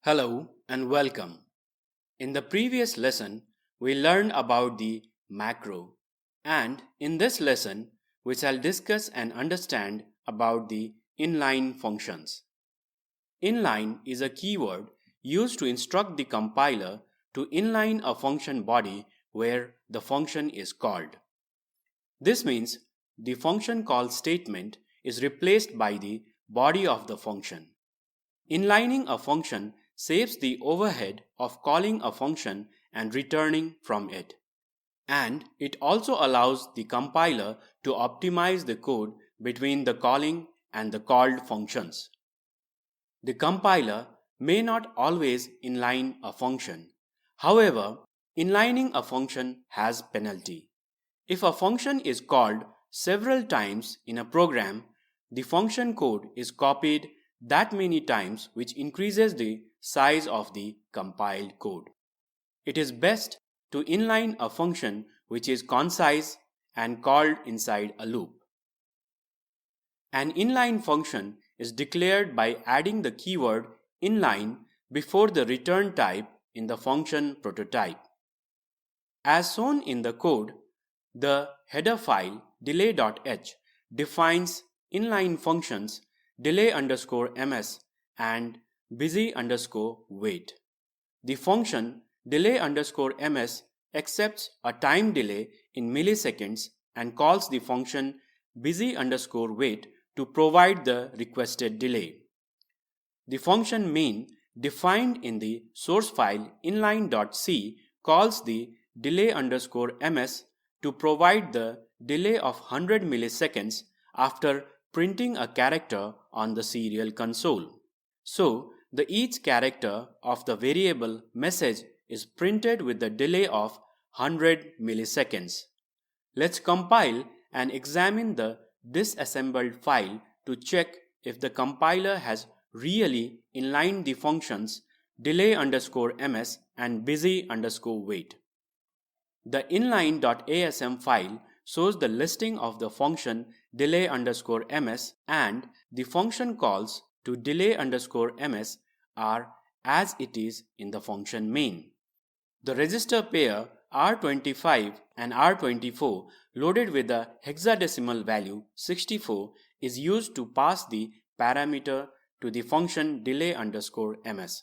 Hello and welcome. In the previous lesson, we learned about the macro, and in this lesson, we shall discuss and understand about the inline functions. Inline is a keyword used to instruct the compiler to inline a function body where the function is called. This means the function call statement is replaced by the body of the function. Inlining a function saves the overhead of calling a function and returning from it. And it also allows the compiler to optimize the code between the calling and the called functions. The compiler may not always inline a function. However, inlining a function has penalty. If a function is called several times in a program, the function code is copied that many times, which increases the size of the compiled code. It is best to inline a function which is concise and called inside a loop. An inline function is declared by adding the keyword inline before the return type in the function prototype. As shown in the code, the header file delay.h defines inline functions delay_ms and busy_wait. The function delay_ms accepts a time delay in milliseconds and calls the function busy_wait to provide the requested delay. The function main defined in the source file inline.c calls the delay_ms to provide the delay of 100 milliseconds after printing a character on the serial console. So, each character of the variable message is printed with the delay of 100 milliseconds. Let's compile and examine the disassembled file to check if the compiler has really inlined the functions delay_ms and busy_wait. The inline.asm file shows the listing of the function delay_ms and the function calls to delay_ms are as it is in the function main. The register pair R25 and R24 loaded with the hexadecimal value 64 is used to pass the parameter to the function delay_ms.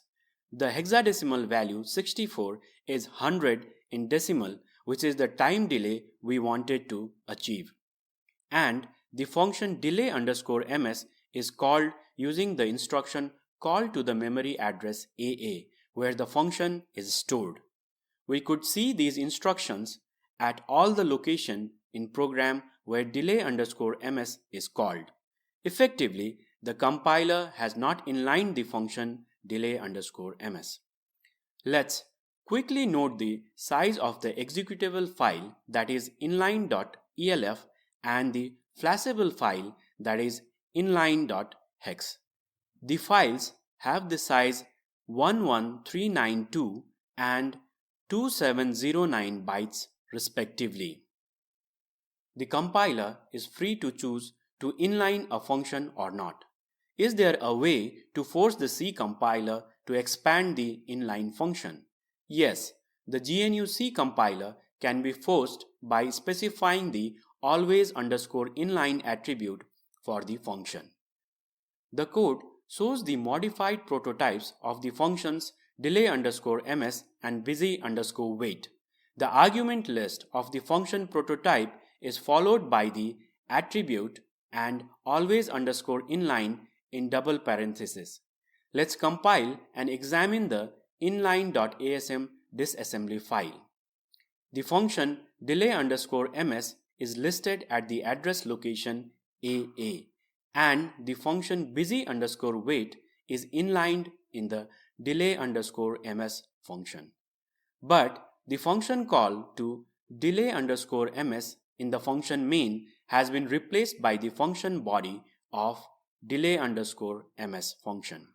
The hexadecimal value 64 is 100 in decimal, which is the time delay we wanted to achieve. And the function delay_ms is called using the instruction call to the memory address AA, where the function is stored. We could see these instructions at all the location in program where delay_ms is called. Effectively, the compiler has not inlined the function delay_ms. Let's quickly note the size of the executable file, that is inline.elf, and the flashable file, that is inline.hex. The files have the size 11392 and 2709 bytes respectively. The compiler is free to choose to inline a function or not. Is there a way to force the C compiler to expand the inline function? Yes, the GNU-C compiler can be forced by specifying the always_inline attribute for the function. The code shows the modified prototypes of the functions delay_ms and busy_wait. The argument list of the function prototype is followed by the attribute and always_inline in double parentheses. Let's compile and examine the inline.asm disassembly file. The function delay_ms is listed at the address location AA, and the function busy_wait is inlined in the delay_ms function. But the function call to delay_ms in the function main has been replaced by the function body of delay_ms function.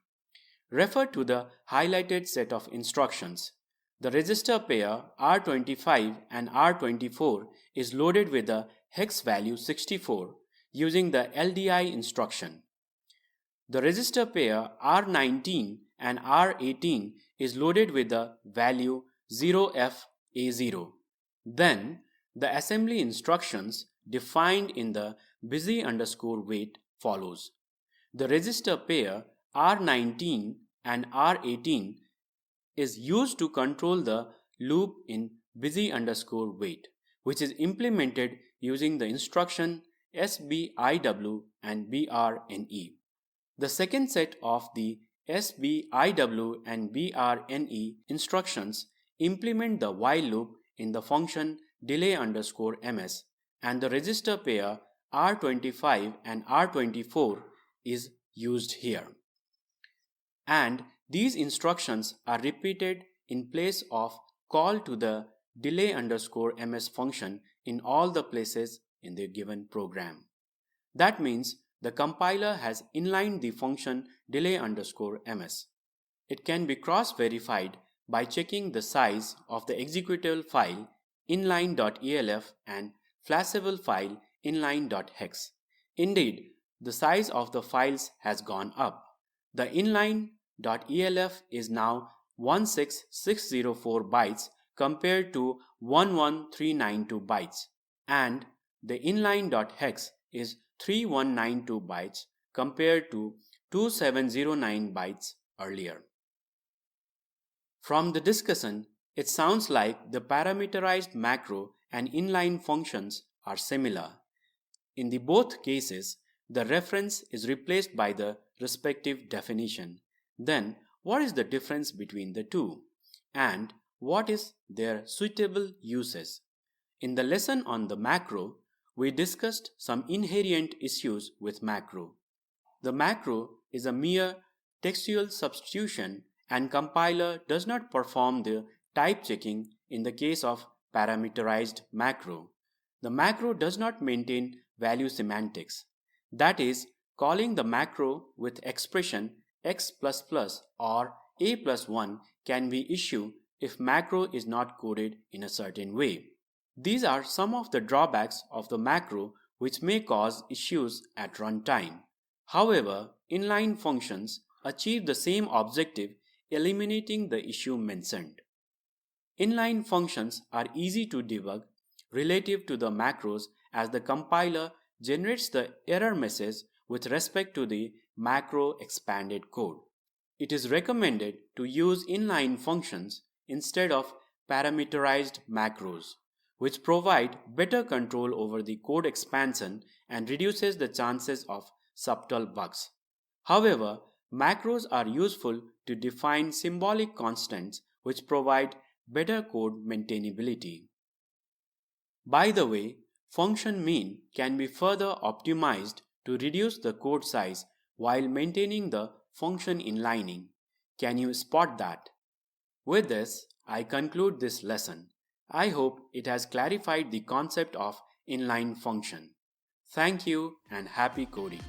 Refer to the highlighted set of instructions. The register pair R25 and R24 is loaded with the hex value 64 using the LDI instruction. The register pair R19 and R18 is loaded with the value 0FA0. Then the assembly instructions defined in the busy underscore wait follows. The register pair R19 and R18 is used to control the loop in busy underscore wait, which is implemented using the instruction SBIW and BRNE. The second set of the SBIW and BRNE instructions implement the while loop in the function delay underscore ms, and the register pair R25 and R24 is used here. And these instructions are repeated in place of call to the delay underscore ms function in all the places in the given program. That means the compiler has inlined the function delay underscore ms. It can be cross-verified by checking the size of the executable file inline.elf and flashable file inline.hex. Indeed, the size of the files has gone up. The inline.elf is now 16604 bytes compared to 11392 bytes, and the inline.hex is 3192 bytes compared to 2709 bytes earlier. From the discussion, it sounds like the parameterized macro and inline functions are similar. In the both cases, the reference is replaced by the respective definition. Then, what is the difference between the two? And what is their suitable uses? In the lesson on the macro, we discussed some inherent issues with macro. The macro is a mere textual substitution, and compiler does not perform the type checking in the case of parameterized macro. The macro does not maintain value semantics. That is, calling the macro with expression x++ or a+1 can be issue if macro is not coded in a certain way. These are some of the drawbacks of the macro which may cause issues at runtime. However, inline functions achieve the same objective, eliminating the issue mentioned. Inline functions are easy to debug relative to the macros, as the compiler generates the error message with respect to the macro expanded code. It is recommended to use inline functions instead of parameterized macros, which provide better control over the code expansion and reduces the chances of subtle bugs. However, macros are useful to define symbolic constants which provide better code maintainability. By the way, function mean can be further optimized to reduce the code size while maintaining the function inlining. Can you spot that? With this, I conclude this lesson. I hope it has clarified the concept of inline function. Thank you and happy coding.